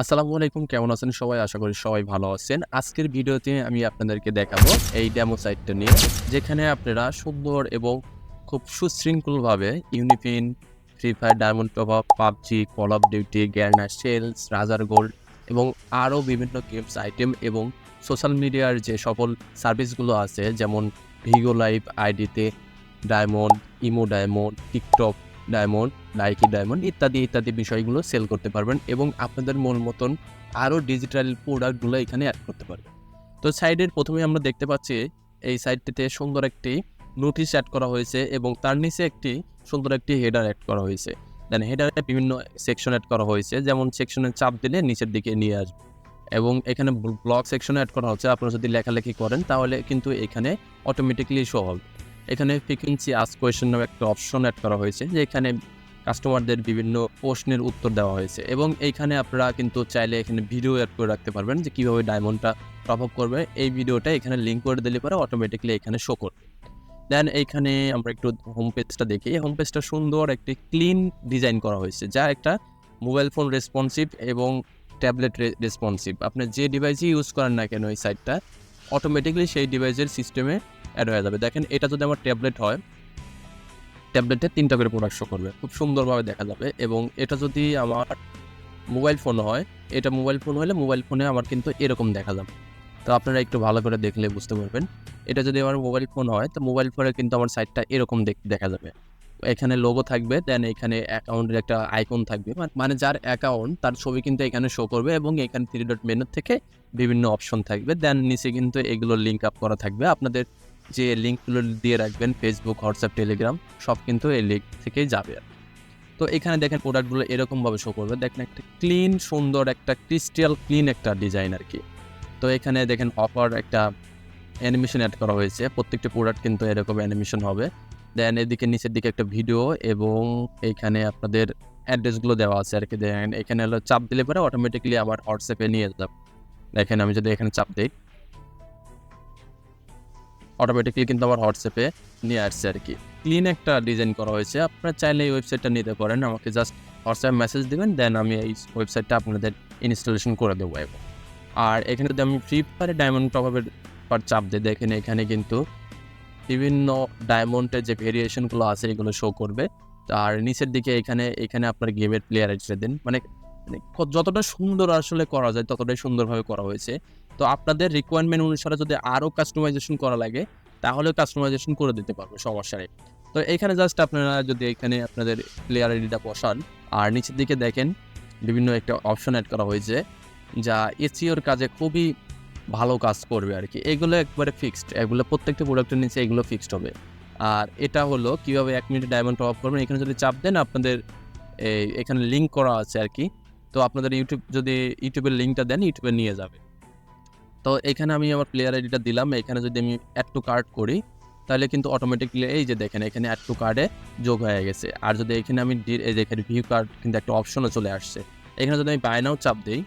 আসসালামু আলাইকুম, কেমন আছেন সবাই? আশা করি সবাই ভালো আছেন। আজকের ভিডিওতে আমি আপনাদেরকে দেখাবো এই ডেমো সাইটটা নিয়ে, যেখানে আপনারা সুন্দর এবং খুব সুশৃঙ্খলভাবে UniPin, free fire, diamond top up, PUBG, call of duty, গ্যান্ডার সেলস, রাজার গোল্ড এবং আরও বিভিন্ন গেমস আইটেম এবং সোশ্যাল মিডিয়ার যে সকল সার্ভিসগুলো আছে, যেমন ভিগো লাইভ আইডিতে diamond, imo diamond, TikTok diamond, Nike diamond ইত্যাদি ইত্যাদি বিষয়গুলো সেল করতে পারবেন এবং আপনাদের মন মতন আরও ডিজিটাল প্রোডাক্টগুলো এখানে অ্যাড করতে পারবেন। তো সাইডের প্রথমেই আমরা দেখতে পাচ্ছি এই সাইটটিতে সুন্দর একটি নোটিশ অ্যাড করা হয়েছে এবং তার নিচে একটি সুন্দর একটি হেডার অ্যাড করা হয়েছে। দেন হেডারে বিভিন্ন সেকশন অ্যাড করা হয়েছে, যেমন সেকশনে চাপ দিলে নিচের দিকে নিয়ে আসবে এবং এখানে ব্লগ সেকশনে অ্যাড করা হচ্ছে। আপনারা যদি লেখালেখি করেন তাহলে কিন্তু এখানে অটোমেটিকলি শো হবে। এখানে ফ্রিকোয়েন্সি আস্ক কোয়েশ্চেন নামে একটা অপশন অ্যাড করা হয়েছে, যে এখানে কাস্টমারদের বিভিন্ন প্রশ্নের উত্তর দেওয়া হয়েছে এবং এইখানে আপনারা কিন্তু চাইলে এখানে ভিডিও অ্যাড করে রাখতে পারবেন, যে কীভাবে ডায়মন্ডটা টপ আপ করবে। এই ভিডিওটা এখানে লিঙ্ক করে দিলে পরে অটোমেটিকলি এখানে শো করবে। দেন এইখানে আমরা একটু হোম পেজটা দেখি। হোম পেজটা সুন্দর একটি ক্লিন ডিজাইন করা হয়েছে, যা একটা মোবাইল ফোন রেসপন্সিভ এবং ট্যাবলেট রেসপন্সিভ। আপনি যে ডিভাইসই ইউজ করেন না কেন এই সাইটটা অটোমেটিকলি সেই ডিভাইসের সিস্টেমে অ্যাড হয়ে যাবে। দেখেন, এটা যদি আমার ট্যাবলেট হয়, ট্যাবলেটে 3টা করে প্রোডাক্ট শো করবে, খুব সুন্দরভাবে দেখা যাবে। এবং এটা যদি আমার মোবাইল ফোন হয়, এটা মোবাইল ফোন হলে মোবাইল ফোনে আমার কিন্তু এরকম দেখা যাবে। তো আপনারা একটু ভালো করে দেখলে বুঝতে পারবেন। এটা যদি আমার মোবাইল ফোন হয়, তো মোবাইল ফোনে কিন্তু আমার সাইটটা এরকম দেখা যাবে। এখানে লোগো থাকবে, দেন এখানে অ্যাকাউন্টের একটা আইকন থাকবে, মানে যার অ্যাকাউন্ট তার ছবি কিন্তু এখানে শো করবে এবং এখানে 3 ডট মেনু থেকে বিভিন্ন অপশন থাকবে। দেন নিচে কিন্তু এগুলো লিঙ্ক আপ করা থাকবে। আপনাদের যে লিঙ্কগুলো দিয়ে রাখবেন ফেসবুক, হোয়াটসঅ্যাপ, টেলিগ্রাম সব কিন্তু এই লিঙ্ক থেকেই যাবে। তো এখানে দেখেন প্রোডাক্টগুলো এরকমভাবে শো করবে। দেখেন একটা ক্লিন, সুন্দর একটা ক্রিস্টাল ক্লিন একটা ডিজাইন আর কি। তো এখানে দেখেন অফার একটা অ্যানিমেশন অ্যাড করা হয়েছে। প্রত্যেকটা প্রোডাক্ট কিন্তু এরকম অ্যানিমেশন হবে। দেন এদিকে নিচের দিকে একটা ভিডিও এবং এইখানে আপনাদের অ্যাড্রেসগুলো দেওয়া আছে আর কি। দেন এখানে হলো চাপ দিলে পরে অটোমেটিকলি আবার হোয়াটসঅ্যাপে নিয়ে যাবে। দেখেন, আমি যদি এখানে চাপ দিই, অটোমেটিকলি কিন্তু আমার হোয়াটসঅ্যাপে নিয়ে আসছে আর কি। ক্লিন একটা ডিজাইন করা হয়েছে। আপনারা চাইলে এই ওয়েবসাইটটা নিতে পারেন। আমাকে জাস্ট হোয়াটসঅ্যাপে মেসেজ দেবেন, দেন আমি এই ওয়েবসাইটটা আপনাদের ইনস্টলেশন করে দেবো। আর এখানে যদি আমি ফ্রি ফায়ারে ডায়মন্ড টপ-আপের পর চাপ দিই, দেখেন এখানে কিন্তু বিভিন্ন ডায়মন্ডের যে ভেরিয়েশনগুলো আছে এগুলো শো করবে। আর নিচের দিকে এখানে আপনার গেমের প্লেয়ার আইডিটা দেন। মানে যতটা সুন্দর আসলে করা যায় ততটাই সুন্দরভাবে করা হয়েছে। তো আপনাদের রিকোয়ারমেন্ট অনুসারে যদি আরও কাস্টমাইজেশন করা লাগে তাহলেও কাস্টমাইজেশন করে দিতে পারবো, সমস্যা নেই। তো এখানে জাস্ট আপনারা যদি এখানে আপনাদের প্লেয়ার আইডিটা বসান, আর নিচের দিকে দেখেন বিভিন্ন একটা অপশন অ্যাড করা হয়েছে, যা এসইওর কাজে খুবই ভালো কাজ করবে আর কি। এগুলো একবারে ফিক্সড, এগুলো প্রত্যেকটা প্রোডাক্টের নিচে এগুলো ফিক্সড হবে। আর এটা হলো কীভাবে 1 মিনিটে ডায়মন্ড টপ আপ করবেন। এখানে যদি চাপ দেন আপনাদের এখানে লিঙ্ক করা আছে আর কি। তো আপনাদের ইউটিউবের লিঙ্কটা দেন, ইউটিউবে নিয়ে যাবে। তো এখানে আমি আমার প্লেয়ার আইডিটা দিলাম। এখানে যদি আমি অ্যাড টু কার্ট করি তাহলে কিন্তু অটোমেটিকলি এই যে দেখেন এখানে অ্যাড টু কার্টে যোগ হয়ে গেছে। আর যদি এখানে আমি এই যে এখানে ভিউ কার্ড কিন্তু একটা অপশনও চলে আসছে। এখানে যদি আমি বাই নাও চাপ দিই,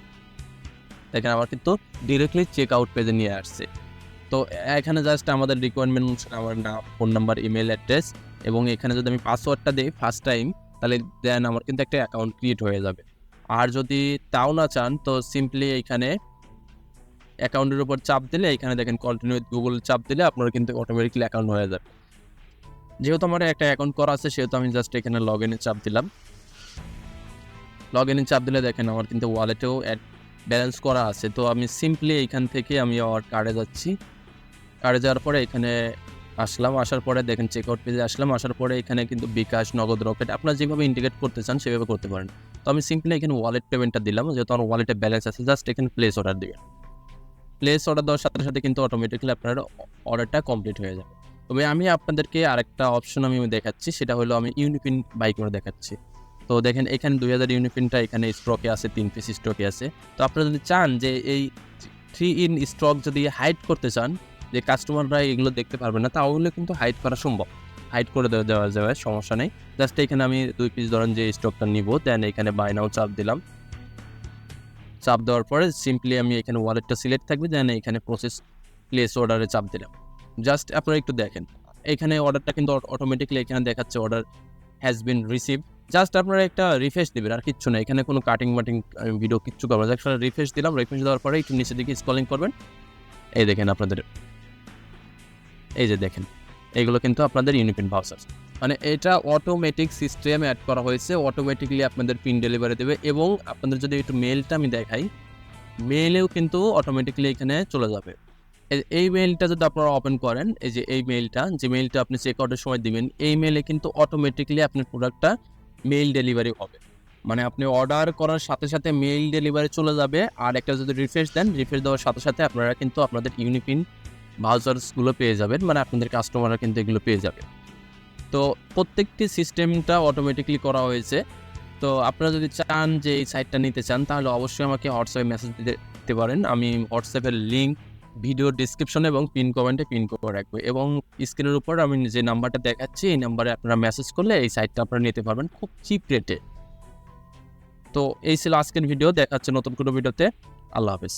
দেখেন আমার কিন্তু ডিরেক্টলি চেক আউট পেজে নিয়ে আসছে। তো এখানে জাস্ট আমাদের রিকোয়ারমেন্ট অনুসারে আমার নাম, ফোন নাম্বার, ইমেল অ্যাড্রেস এবং এখানে যদি আমি পাসওয়ার্ডটা দিই ফার্স্ট টাইম, তাহলে দেন আমার কিন্তু একটা অ্যাকাউন্ট ক্রিয়েট হয়ে যাবে। আর যদি তাও না চান তো সিম্পলি এইখানে অ্যাকাউন্টের উপর চাপ দিলে এখানে দেখেন কন্টিনিউ উইথ গুগল চাপ দিলে আপনার কিন্তু অটোমেটিকলি অ্যাকাউন্ট হয়ে যাবে। যেহেতু আমার একটা অ্যাকাউন্ট করা আছে সেহেতু আমি জাস্ট এখানে লগ ইনে চাপ দিলাম। লগ ইনে চাপ দিলে দেখেন আমার কিন্তু ওয়ালেটেও ব্যালেন্স করা আছে। তো আমি সিম্পলি এইখান থেকে আমি আমার কার্ডে যাচ্ছি। কার্ডে যাওয়ার পরে এখানে আসলাম, আসার পরে দেখেন চেকআউট পেজে আসলাম। আসার পরে এখানে কিন্তু বিকাশ, নগদ, রকেট আপনারা যেভাবে ইন্টিগ্রেট করতে চান সেভাবে করতে পারেন। তো আমি সিম্পলি এখানে ওয়ালেট পেমেন্টটা দিলাম, যেহেতু আমার ওয়ালেটে ব্যালেন্স আছে। জাস্ট এখানে প্লেস অর্ডার দিবেন। প্লেস অর্ডার দেওয়ার সাথে সাথে কিন্তু অটোমেটিক্যালি আপনার অর্ডারটা কমপ্লিট হয়ে যাবে। তবে আমি আপনাদেরকে আরেকটা অপশন আমি দেখাচ্ছি, সেটা হলো আমি ইউনিপিন বাই করে দেখাচ্ছি। তো দেখেন এখানে 2000 ইউনিপিনটা এখানে স্টকে আছে, 3 পিস স্টকে আছে। তো আপনারা যদি চান যে এই 3 ইন স্টক যদি হাইড করতে চান, যে কাস্টমাররা এগুলো দেখতে পারবে না, তাহলে কিন্তু হাইড করা সম্ভব। হাইড করে দেওয়া যাবে, সমস্যা নেই। জাস্ট এখানে আমি 2 পিস ধরেন যে স্টকটা নিব, দেন এখানে বাই নাও চাপ দিলাম। চাপ দেওয়ার পরে সিম্পলি আমি এখানে ওয়ালেটটা সিলেক্ট থাকবে, দেন এখানে প্রসেস প্লেস অর্ডারে চাপ দিলাম। জাস্ট আপনারা একটু দেখেন এখানে অর্ডারটা কিন্তু অটোমেটিকলি এখানে দেখাচ্ছে order has been receive. Just আপনারা একটা রিফ্রেশ দিবেন, আর কিচ্ছু না। এখানে কোনো কাটিং মাটিং ভিডিও কিচ্ছু করবেন না। একটা রিফ্রেশ দিলাম, রিফ্রেশ দেওয়ার পরে একটু নিচের দিকে স্ক্রলিং করবেন। এই দেখেন আপনাদের, এই যে দেখেন, এগুলো কিন্তু আপনাদের ইউনিপিন ভাউচার। মানে এটা অটোমেটিক সিস্টেম অ্যাড করা হয়েছে, অটোমেটিকলি আপনাদের পিন ডেলিভারি দেবে। এবং আপনাদের যদি একটু মেলটা আমি দেখাই, মেইলেও কিন্তু অটোমেটিকলি এখানে চলে যাবে। এই মেইলটা যদি আপনারা ওপেন করেন, এই যে এই মেইলটা, যে মেইলটা আপনি চেক আউটের সময় দিবেন, এই মেইলে কিন্তু অটোমেটিকলি আপনার প্রোডাক্টটা মেইল ডেলিভারি হবে। মানে আপনি অর্ডার করার সাথে সাথে মেইল ডেলিভারি চলে যাবে। আর একটা যদি রিফ্রেশ দেন, রিফ্রেশ দেওয়ার সাথে সাথে আপনারা কিন্তু আপনাদের ইউনিপিন ভাউচারসগুলো পেয়ে যাবেন, মানে আপনাদের কাস্টমাররা কিন্তু এগুলো পেয়ে যাবে। তো প্রত্যেকটি সিস্টেমটা অটোমেটিকলি করা হয়েছে। তো আপনারা যদি চান যে এই সাইটটা নিতে চান, তাহলে অবশ্যই আমাকে হোয়াটসঅ্যাপে মেসেজ দিতে পারেন। আমি হোয়াটসঅ্যাপের লিঙ্ক ভিডিও ডিসক্রিপশনে এবং পিন কমেন্টে পিন করে রাখবো। এবং স্ক্রিনের উপর আমি যে নাম্বারটা দেখাচ্ছি, এই নাম্বারে আপনারা মেসেজ করলে এই সাইটটা আপনারা নিতে পারবেন খুব চিপ রেটে। তো এই ছিল আজকের ভিডিও, দেখা হচ্ছে নতুন কোনো ভিডিওতে। আল্লাহ হাফেজ।